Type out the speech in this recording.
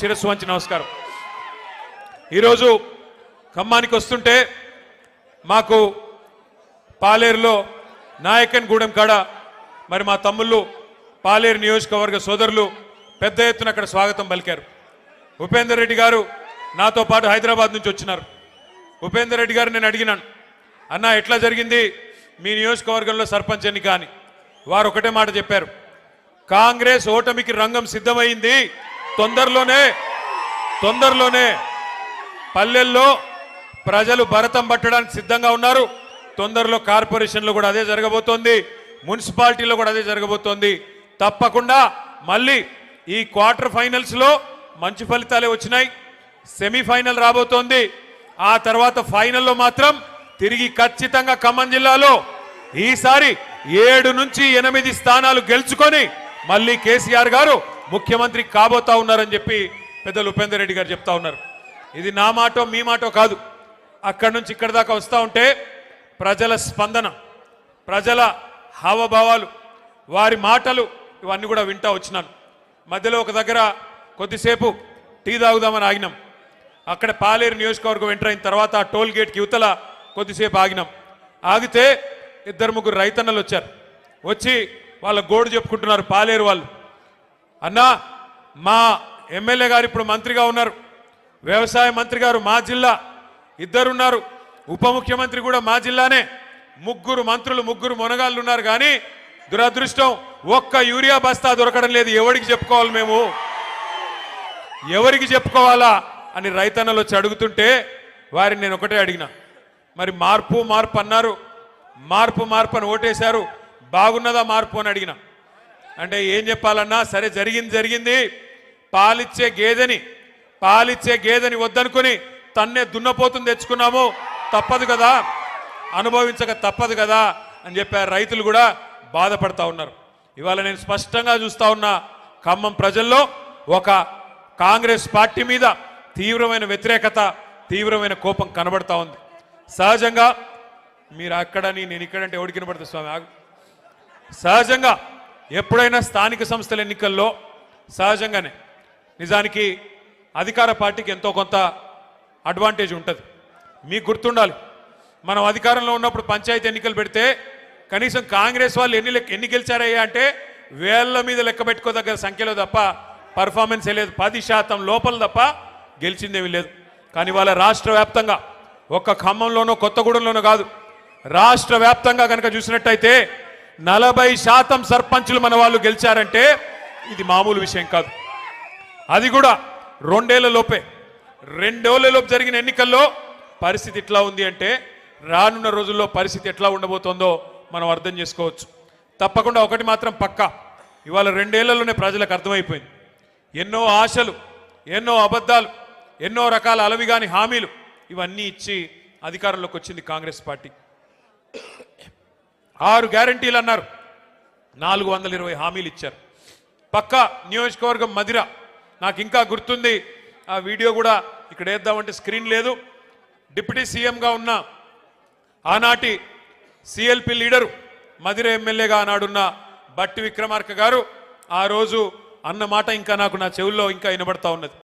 శిరస్సు వంచి నమస్కారం. ఈరోజు ఖమ్మానికి వస్తుంటే మాకు పాలేరులో నాయకన్ గూడెం కాడ మరి మా తమ్ముళ్ళు పాలేరు నియోజకవర్గ సోదరులు పెద్ద ఎత్తున అక్కడ స్వాగతం పలికారు. ఉపేందర్ రెడ్డి గారు నాతో పాటు హైదరాబాద్ నుంచి వచ్చినారు. ఉపేందర్ రెడ్డి గారు నేను అడిగినాను, అన్న ఎట్లా జరిగింది మీ నియోజకవర్గంలో సర్పంచ్ ఎన్నిక అని. వారు ఒకటే మాట చెప్పారు, కాంగ్రెస్ ఓటమికి రంగం సిద్ధమైంది, తొందరలోనే పల్లెల్లో ప్రజలు భరతం పట్టడానికి సిద్ధంగా ఉన్నారు. తొందరలో కార్పొరేషన్లో కూడా అదే జరగబోతోంది, మున్సిపాలిటీలో కూడా అదే జరగబోతోంది. తప్పకుండా మళ్ళీ ఈ క్వార్టర్ ఫైనల్స్ లో మంచి ఫలితాలే వచ్చినాయి. సెమీఫైనల్ రాబోతోంది. ఆ తర్వాత ఫైనల్లో మాత్రం తిరిగి ఖచ్చితంగా ఖమ్మం జిల్లాలో ఈసారి 7 నుంచి 8 స్థానాలు గెలుచుకొని మళ్ళీ కేసీఆర్ గారు ముఖ్యమంత్రి కాబోతా ఉన్నారని చెప్పి పెద్దలు ఉపేందర్ రెడ్డి గారు చెప్తా ఉన్నారు. ఇది నా మాటో మీ మాటో కాదు. అక్కడి నుంచి ఇక్కడి దాకా వస్తూ ఉంటే ప్రజల స్పందన, ప్రజల హావభావాలు, వారి మాటలు ఇవన్నీ కూడా వింటా వచ్చినాను. మధ్యలో ఒక దగ్గర కొద్దిసేపు టీ తాగుదామని ఆగినాం. అక్కడ పాలేరు నియోజకవర్గం ఎంటర్ అయిన తర్వాత ఆ టోల్ గేట్కి యువతల కొద్దిసేపు ఆగినాం. ఆగితే 2-3 రైతన్నలు వచ్చారు. వచ్చి వాళ్ళ గోడు చెప్పుకుంటున్నారు పాలేరు వాళ్ళు. అన్నా, మా ఎమ్మెల్యే గారు ఇప్పుడు మంత్రిగా ఉన్నారు, వ్యవసాయ మంత్రి గారు మా జిల్లా, ఇద్దరున్నారు, ఉప ముఖ్యమంత్రి కూడా మా జిల్లానే, 3 మంత్రులు 3 మొనగాళ్ళు ఉన్నారు. కానీ దురదృష్టం ఒక్క యూరియా బస్తా దొరకడం లేదు. ఎవరికి చెప్పుకోవాలి, మేము ఎవరికి చెప్పుకోవాలా అని రైతన్నలు వచ్చి అడుగుతుంటే వారిని నేను ఒకటే అడిగిన, మరి మార్పు అన్నారు, మార్పు అని ఓటేశారు, బాగున్నదా మార్పు అని అడిగిన. అంటే ఏం చెప్పాలన్నా, సరే జరిగింది, పాలిచ్చే గేదెని వద్దనుకుని తన్నే దున్నపోతుని తెచ్చుకున్నాము, తప్పదు కదా, అనుభవించక తప్పదు కదా అని చెప్పారు. రైతులు కూడా బాధపడతా ఉన్నారు. ఇవాళ నేను స్పష్టంగా చూస్తా ఉన్నా, ఖమ్మం ప్రజల్లో ఒక కాంగ్రెస్ పార్టీ మీద తీవ్రమైన వ్యతిరేకత, తీవ్రమైన కోపం కనబడతా ఉంది. సహజంగా మీరు అక్కడని నేను ఇక్కడంటే ఎవరికి కనబడుతుంది స్వామి, ఆగు. సహజంగా ఎప్పుడైనా స్థానిక సంస్థల ఎన్నికల్లో సహజంగానే నిజానికి అధికార పార్టీకి ఎంతో కొంత అడ్వాంటేజ్ ఉంటుంది. మీకు గుర్తుండాలి, మనం అధికారంలో ఉన్నప్పుడు పంచాయతీ ఎన్నికలు పెడితే కనీసం కాంగ్రెస్ వాళ్ళు ఎన్ని గెలిచారయ్యా అంటే వేళ్ల మీద లెక్క పెట్టుకోదగ్గర సంఖ్యలో తప్ప పర్ఫార్మెన్స్ లేదు. 10% లోపల తప్ప గెలిచిందేమీ లేదు. కానీ వాళ్ళ రాష్ట్ర వ్యాప్తంగా, ఒక్క ఖమ్మంలోనో కొత్తగూడెంలోనో కాదు, రాష్ట్ర వ్యాప్తంగా కనుక చూసినట్టయితే 40% సర్పంచులు మన వాళ్ళు గెలిచారంటే ఇది మామూలు విషయం కాదు. అది కూడా 2 ఏళ్లలోపే. 2 ఏళ్లలోపు జరిగిన ఎన్నికల్లో పరిస్థితి ఇట్లా ఉంది అంటే రానున్న రోజుల్లో పరిస్థితి ఎట్లా ఉండబోతోందో మనం అర్థం చేసుకోవచ్చు. తప్పకుండా ఒకటి మాత్రం పక్కా, ఇవాళ 2 ఏళ్లలోనే ప్రజలకు అర్థమైపోయింది. ఎన్నో ఆశలు, ఎన్నో అబద్ధాలు, ఎన్నో రకాల అలవిగాని హామీలు ఇవన్నీ ఇచ్చి అధికారంలోకి వచ్చింది కాంగ్రెస్ పార్టీ. 6 గ్యారంటీలు అన్నారు, 420 హామీలు ఇచ్చారు. పక్క నియోజకవర్గం మదిర, నాకు ఇంకా గుర్తుంది, ఆ వీడియో కూడా ఇక్కడ వేద్దామంటే స్క్రీన్ లేదు. డిప్యూటీ సీఎంగా ఉన్న ఆనాటి సిఎల్పి లీడరు, మదిర ఎమ్మెల్యేగా ఆనాడున్న బట్టి విక్రమార్క గారు ఆ రోజు అన్న మాట ఇంకా నాకు నా చెవుల్లో ఇంకా వినబడతా ఉన్నది.